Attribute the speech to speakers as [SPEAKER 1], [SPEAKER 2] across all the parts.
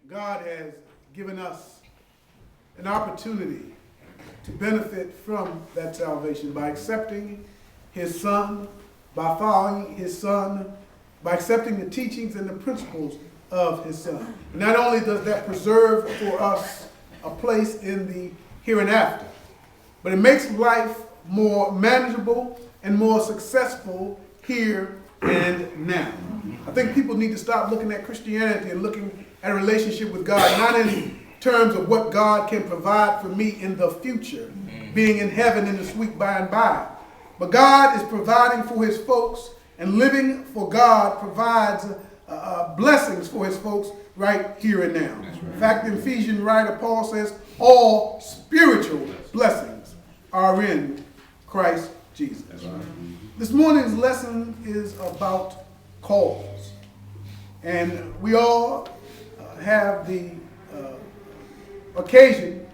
[SPEAKER 1] God has given us an opportunity to benefit from that salvation by accepting his Son, by following his Son, by accepting the teachings and the principles of his Son. And not only does that preserve for us a place in the here and after, but it makes life more manageable and more successful here and now. I think people need to stop looking at Christianity and looking at a relationship with God, not in terms of what God can provide for me in the future, being in heaven in the sweet by and by. But God is providing for his folks, and living for God provides blessings for his folks right here and now. Right. In fact, the Ephesian writer Paul says, all spiritual blessings are in Christ Jesus. Right. This morning's lesson is about calls. And we all have the occasion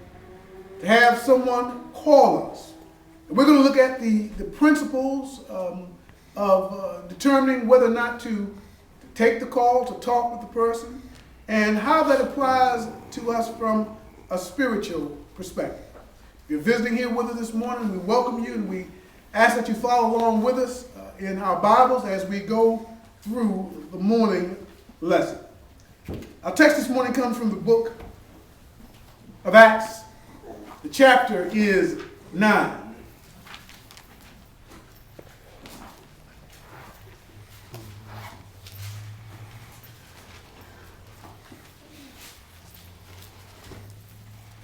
[SPEAKER 1] to have someone call us. And we're going to look at the principles of determining whether or not to take the call, to talk with the person, and how that applies to us from a spiritual perspective. If you're visiting here with us this morning, we welcome you and we ask that you follow along with us in our Bibles as we go through the morning lesson. Our text this morning comes from the book of Acts. The chapter is 9.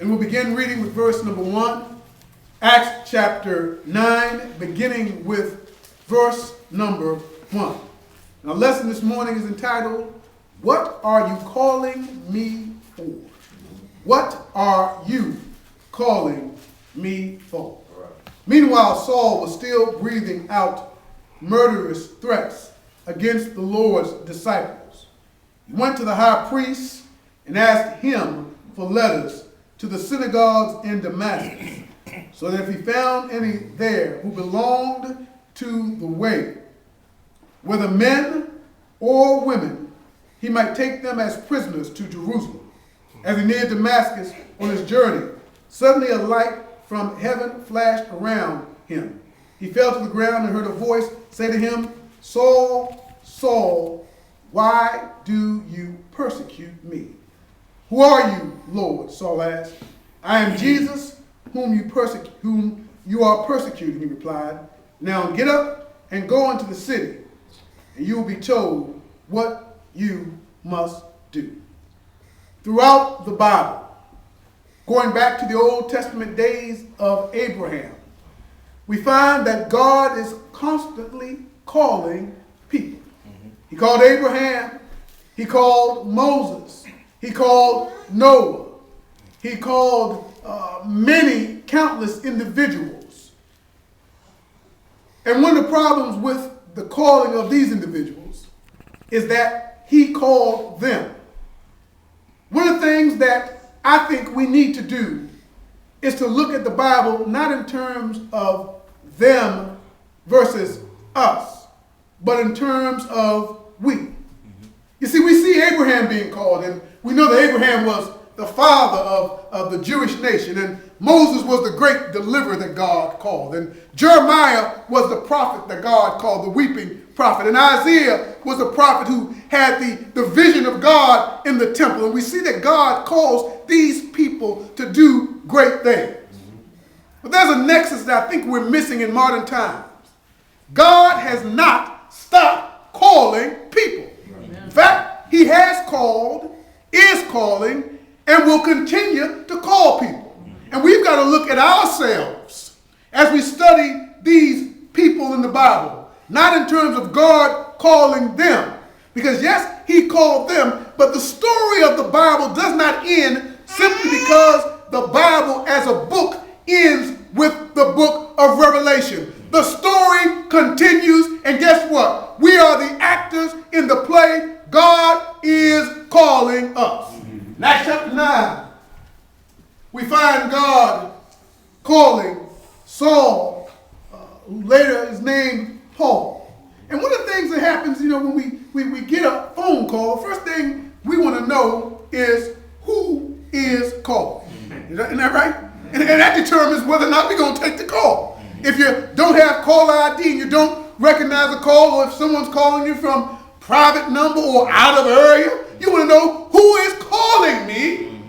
[SPEAKER 1] And we'll begin reading with verse number 1. Acts chapter 9, beginning with verse number 1. Our lesson this morning is entitled, What Are You Calling Me For? What are you calling me for? Right. Meanwhile, Saul was still breathing out murderous threats against the Lord's disciples. He went to the high priest and asked him for letters to the synagogues in Damascus, so that if he found any there who belonged to the way, whether men or women, he might take them as prisoners to Jerusalem. As he neared Damascus on his journey, suddenly a light from heaven flashed around him. He fell to the ground and heard a voice say to him, Saul, Saul, why do you persecute me? Who are you, Lord? Saul asked. I am Jesus, whom you are persecuting, he replied. Now get up and go into the city, and you will be told what you must do. Throughout the Bible, going back to the Old Testament days of Abraham, we find that God is constantly calling people. He called Abraham, he called Moses, he called Noah, he called many, countless individuals. And one of the problems with the calling of these individuals is that he called them. One of the things that I think we need to do is to look at the Bible not in terms of them versus us, but in terms of we. You see, we see Abraham being called, and we know that Abraham was the father of the Jewish nation, and Moses was the great deliverer that God called, and Jeremiah was the prophet that God called, the weeping prophet, and Isaiah was the prophet who had the vision of God in the temple. And we see that God calls these people to do great things. But there's a nexus that I think we're missing in modern times. God has not stopped calling people. In fact, he has called, is calling, and will continue to call people. And we've got to look at ourselves as we study these people in the Bible, not in terms of God calling them. Because yes, he called them, but the story of the Bible does not end simply because the Bible as a book ends with the book of Revelation. The story continues, and guess what? We are the actors in the play. God is calling us. In Acts chapter 9, we find God calling Saul, who later is named Paul. And one of the things that happens, when we get a phone call, the first thing we want to know is who is calling. Isn't that right? And that determines whether or not we're going to take the call. If you don't have caller ID and you don't recognize a call, or if someone's calling you from private number or out of area, you want to know who is calling me.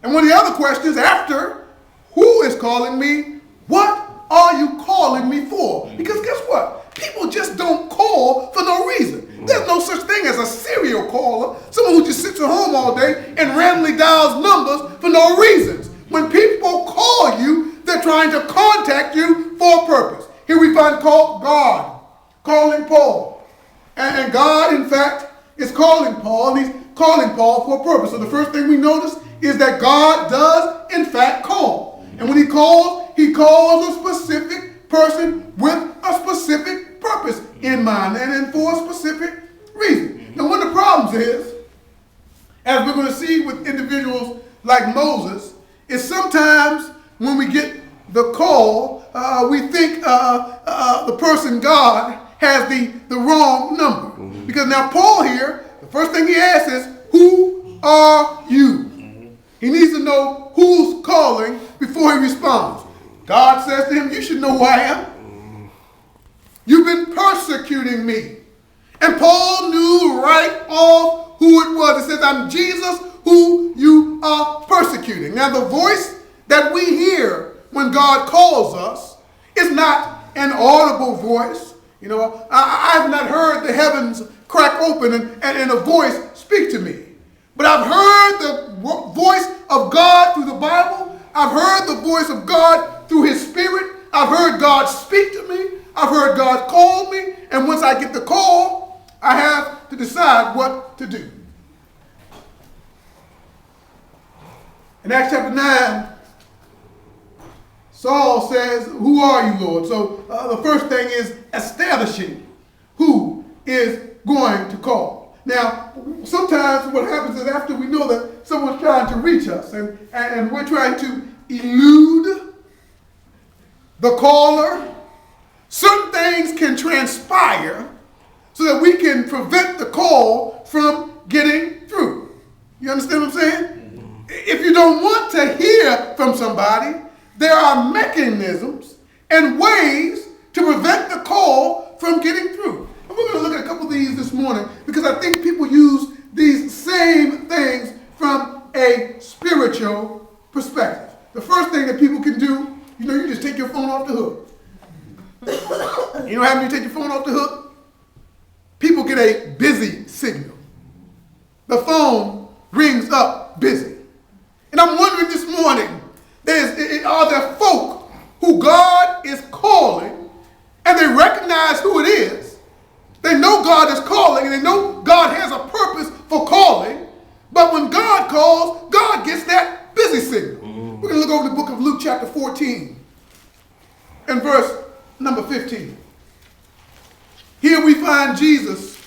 [SPEAKER 1] And one of the other questions after who is calling me, what are you calling me for? Because guess what? People just don't call for no reason. There's no such thing as a serial caller, someone who just sits at home all day and randomly dials numbers for no reasons. When people call you, they're trying to contact you for a purpose. Here we find God calling Paul. And God, in fact, is calling Paul, and he's calling Paul for a purpose. So the first thing we notice is that God does, in fact, call. And when he calls a specific person with a specific purpose in mind and for a specific reason. Now, one of the problems is, as we're going to see with individuals like Moses, is sometimes when we get the call, we think the person God has the wrong number. Because now Paul here, the first thing he asks is, who are you? He needs to know who's calling before he responds. God says to him, you should know who I am. You've been persecuting me. And Paul knew right off who it was. It says, I'm Jesus who you are persecuting. Now the voice that we hear when God calls us is not an audible voice. You know, I have not heard the heavens crack open and a voice speak to me. But I've heard the voice of God through the Bible. I've heard the voice of God through his Spirit. I've heard God speak to me. I've heard God call me. And once I get the call, I have to decide what to do. In Acts chapter 9, Saul says, who are you, Lord? So the first thing is establishing who is going to call. Now, sometimes what happens is after we know that someone's trying to reach us and we're trying to elude the caller, certain things can transpire so that we can prevent the call from getting through. You understand what I'm saying? If you don't want to hear from somebody, there are mechanisms and ways to prevent the call from getting through. And we're going to look at a couple of these this morning because I think people use these same things from a spiritual perspective. The first thing that people can do, you just take your phone off the hook. You know how many take your phone off the hook? People get a busy signal. The phone rings up busy. And I'm wondering this morning, are there folk who God is calling and they recognize who it is? They know God is calling and they know God has a purpose for calling. But when God calls, God gets that busy signal. We're going to look over the book of Luke chapter 14 and verse number 15. Here we find Jesus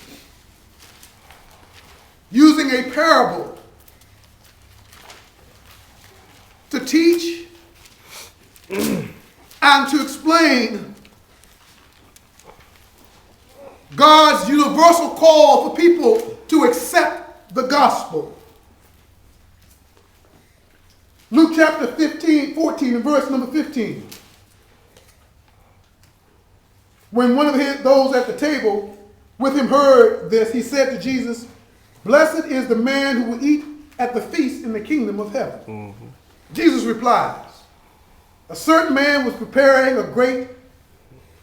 [SPEAKER 1] using a parable to teach and to explain God's universal call for people to accept the gospel. Luke chapter 14 and verse number 15. When one of those at the table with him heard this, he said to Jesus, "Blessed is the man who will eat at the feast in the kingdom of heaven." Jesus replies, "A certain man was preparing a great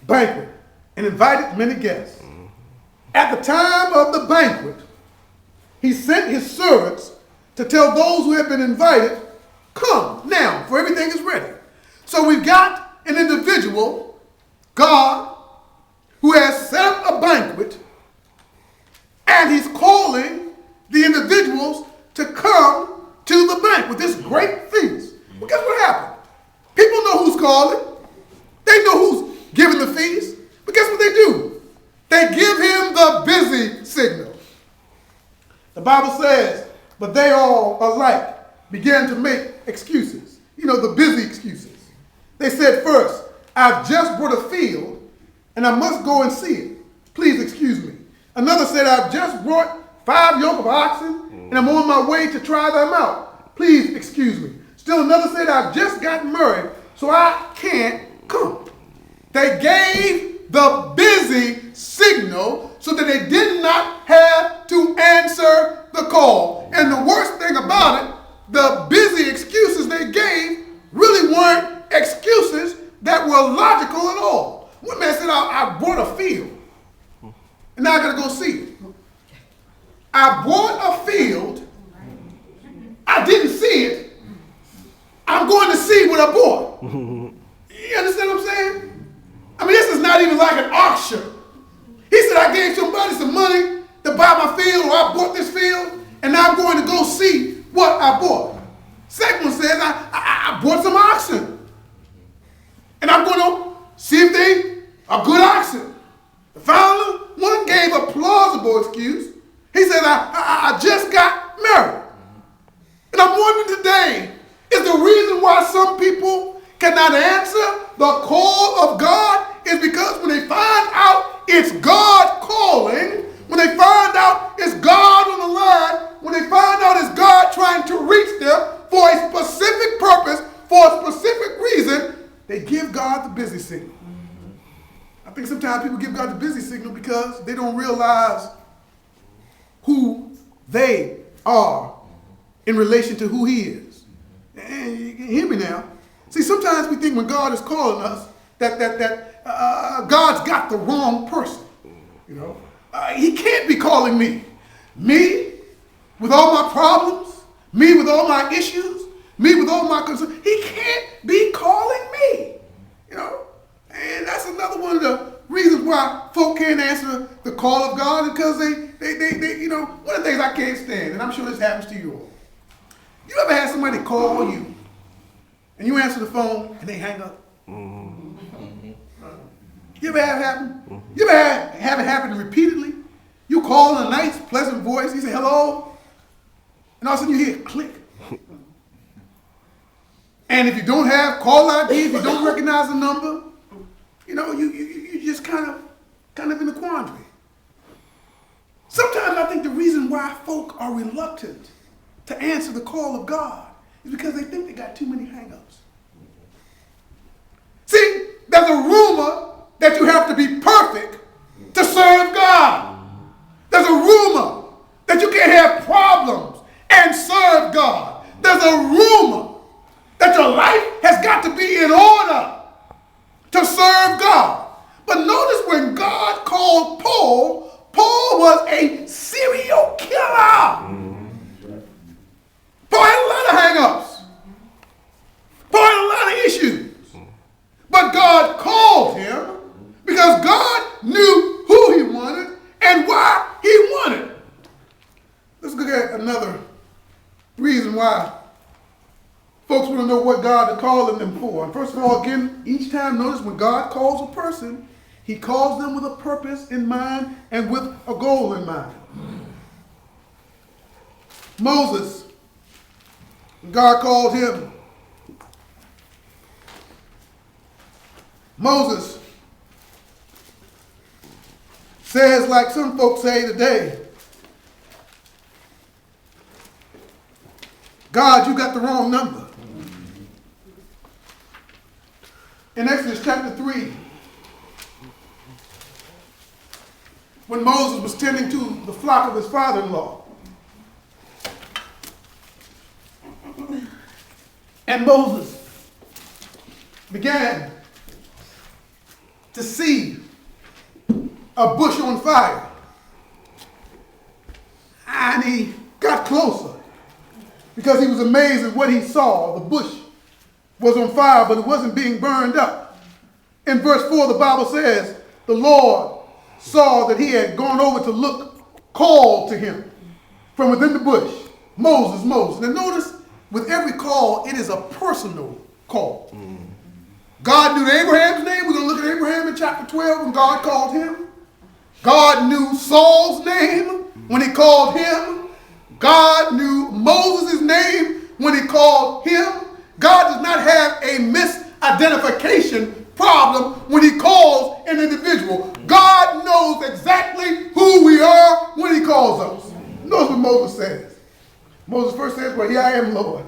[SPEAKER 1] banquet and invited many guests. At the time of the banquet, he sent his servants to tell those who had been invited, 'Come now, for everything is ready.'" So we've got an individual, God, who has set up a banquet, and he's calling the individuals to come to the banquet, this great feast. But guess what happened? People know who's calling. They know who's giving the feast. But guess what they do? They give him the busy signal. The Bible says, but they all alike began to make excuses. The busy excuses. They said first, "I've just bought a field and I must go and see it. Please excuse me." Another said, "I've just brought 5 yoke of oxen, and I'm on my way to try them out. Please excuse me. Still another said, I've just gotten married, so I can't come. They gave the busy signal so that they did not have to answer the call. And the worst thing about it, the busy excuses they gave really weren't excuses that were logical at all. One man said, I bought a field, and now I got to go see it. I bought a field, I didn't see it, I'm going to see what I bought. You understand what I'm saying? I mean, this is not even like an auction. He said, I gave somebody some money to buy my field, or I bought this field, and now I'm going to go see what I bought. Second one says, I bought some oxen, and I'm going to see if they are good oxen. The final one gave a plausible excuse. He said, I just got married. And I'm wondering today, is the reason why some people cannot answer the call of God is because when they find out it's God calling, when they find out it's God on the line, when they find out it's God trying to reach them for a specific purpose, for a specific reason, they give God the busy signal. I think sometimes people give God the busy signal because they don't realize who they are in relation to who he is. And you can hear me now. See, sometimes we think when God is calling us that God's got the wrong person. You know, he can't be calling me. Me with all my problems, me with all my issues, me with all my concerns. He can't be calling me. You know, and that's another one of the reasons why folk can't answer the call of God, because they you know, one of the things I can't stand, and I'm sure this happens to you all. You ever had somebody call you, and you answer the phone, and they hang up? You ever have it happen? You ever have it happen repeatedly? You call in a nice, pleasant voice, you say hello, and all of a sudden you hear click. And if you don't have call ID, if you don't recognize the number, you know, you just kind of in a quandary. Sometimes I think the reason why folk are reluctant to answer the call of God is because they think they got too many hang-ups. See, there's a rumor that you have to be perfect to serve God. There's a rumor that you can't have problems and serve God. There's a rumor that your life has got to be in order to serve God. But notice when God called Paul, Paul was a serial killer. Paul had a lot of hang-ups. Paul had a lot of issues. But God called him because God knew who he wanted and why he wanted. Let's look at another reason why folks want to know what God is calling them for. And first of all, again, each time, notice when God calls a person, he calls them with a purpose in mind and with a goal in mind. Moses, God called him. Moses says, like some folks say today, God, you got the wrong number. In Exodus chapter 3, when Moses was tending to the flock of his father-in-law, and Moses began to see a bush on fire, and he got closer because he was amazed at what he saw. The bush was on fire, but it wasn't being burned up. In verse 4, the Bible says, the Lord saw that he had gone over to look, called to him from within the bush, Moses, Moses. Now notice, with every call, it is a personal call. God knew Abraham's name. We're going to look at Abraham in chapter 12 when God called him. God knew Saul's name when he called him. God knew Moses' name when he called him. God does not have a misidentification problem when he calls an individual. God knows exactly who we are when he calls us. Notice what Moses says. Moses first says, well, here I am, Lord.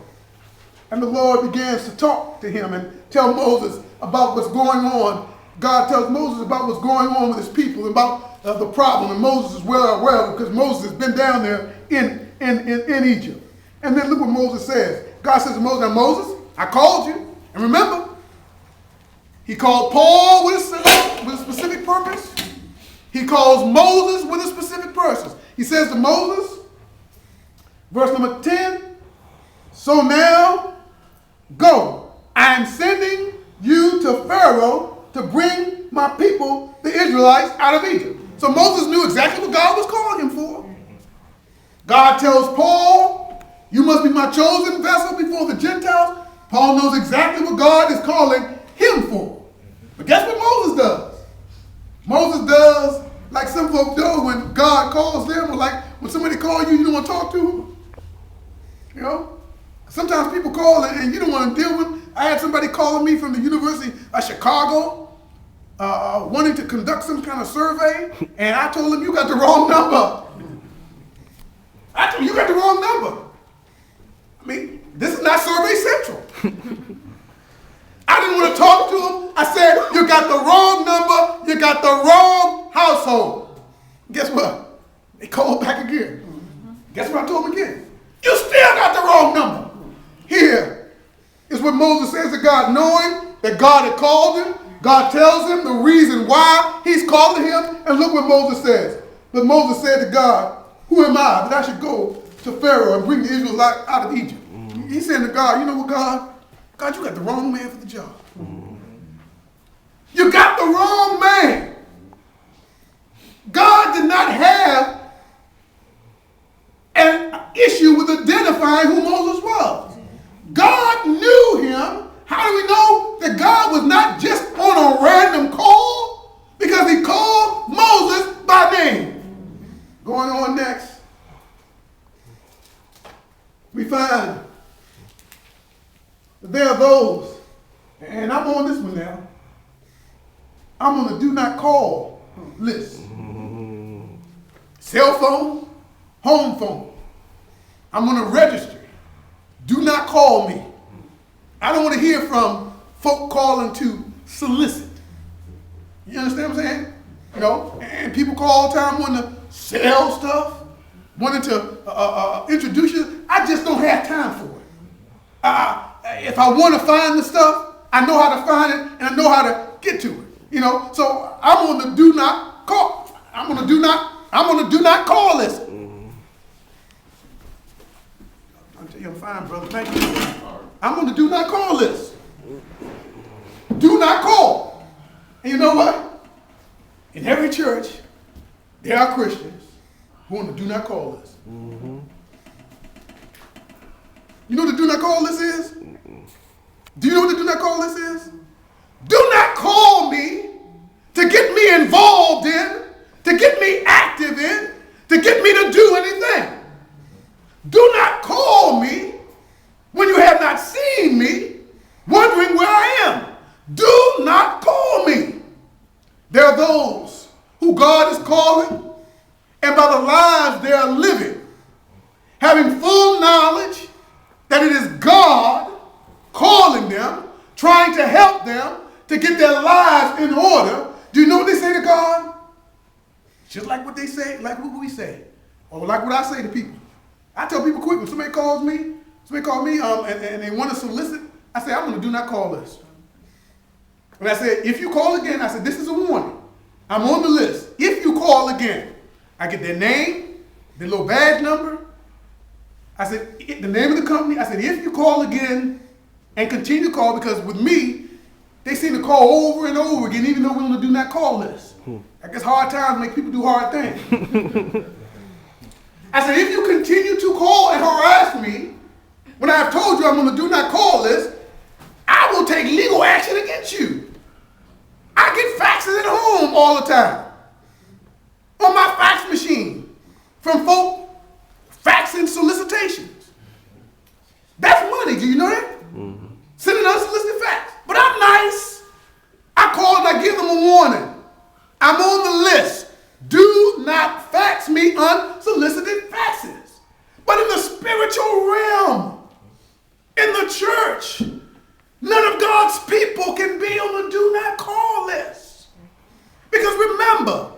[SPEAKER 1] And the Lord begins to talk to him and tell Moses about what's going on. God tells Moses about what's going on with his people, about the problem. And Moses is well aware of it because Moses has been down there in Egypt. And then look what Moses says. God says to Moses, now Moses, I called you. And remember, he called Paul with a specific purpose. He calls Moses with a specific purpose. He says to Moses, verse number 10, so now go. I am sending you to Pharaoh to bring my people, the Israelites, out of Egypt. So Moses knew exactly what God was calling him for. God tells Paul, you must be my chosen vessel before the Gentiles. Paul knows exactly what God is calling him for. But guess what Moses does? Moses does like some folk do when God calls them, or like when somebody calls you, you don't want to talk to them. You know? Sometimes people call and you don't want to deal with them. I had somebody calling me from the University of Chicago, wanting to conduct some kind of survey, and I told him, you got the wrong number. I told him, you got the wrong number. I mean, this is not Survey Central. I didn't want to talk to him. I said, you got the wrong number, you got the wrong household. Guess what? They called back again. Guess what I told him again? You still got the wrong number. Here is what Moses says to God, knowing that God had called him. God tells him the reason why he's calling him. And look what Moses says. But Moses said to God, who am I that I should go to Pharaoh and bring the Israelites out of Egypt? He said to God, you know what, God? God, you got the wrong man for the job. You got the wrong man. God did not have an issue with identifying who Moses was. God knew him. How do we know that God was not just on a random call? Because he called Moses by name. Going on next, we find that there are those, and I'm on this one now, I'm on the do not call list. Cell phone, home phone. I'm on a registry. Do not call me. I don't want to hear from folk calling to solicit. You understand what I'm saying? You know, and people call all the time wanting to sell stuff, wanting to introduce you. I just don't have time for it. If I want to find the stuff, I know how to find it and I know how to get to it. You know, so I'm on the do not call. I'm on the do not call list. I'll tell you, I'm fine, brother. Thank you. I'm on the do not call list. Do not call. And you know what? In every church, there are Christians who are on the do not call list. You know what the do not call list is? Do you know what the do not call list is? Do not call me to get me involved in, to get me active in, to get me to do anything. Do not call me when you have not seen me, wondering where I am. Do not call me. There are those who God is calling, and by the lives they are living, having full knowledge that it is God calling them, trying to help them to get their lives in order. Do you know what they say to God? Just like what they say, like what we say, or like what I say to people. I tell people quick, when somebody calls me, and they want to solicit, I say, I'm on the do not call list. And I said, if you call again, I said, this is a warning. I'm on the list. If you call again, I get their name, their little badge number. I said, the name of the company. I said, if you call again and continue to call, because with me, they seem to call over and over again, even though we're on the do not call list. I guess hard times make people do hard things. I said, if you continue to call and harass me, when I have told you I'm on the do not call list, I will take legal action against you. I get faxes at home all the time. On my fax machine. From folk faxing solicitations. That's money, do you know that? Sending unsolicited fax. But I'm nice. I call and I give them a warning. I'm on the list. Do not fax me unsolicited faxes. spiritual realm, in the church, none of God's people can be on the do not call list. Because remember,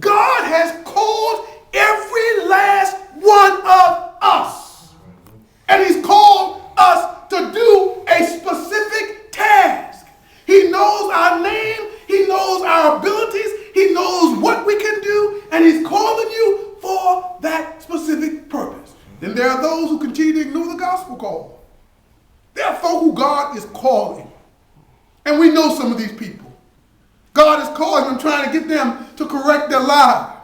[SPEAKER 1] God has called every last one of us. And he's called us to do a specific task. He knows our name. He knows our abilities. He knows what we can do. And he's calling you for that specific purpose. Then there are those who continue to ignore the gospel call. There are folk who God is calling. And we know some of these people. God is calling them, trying to get them to correct their lives.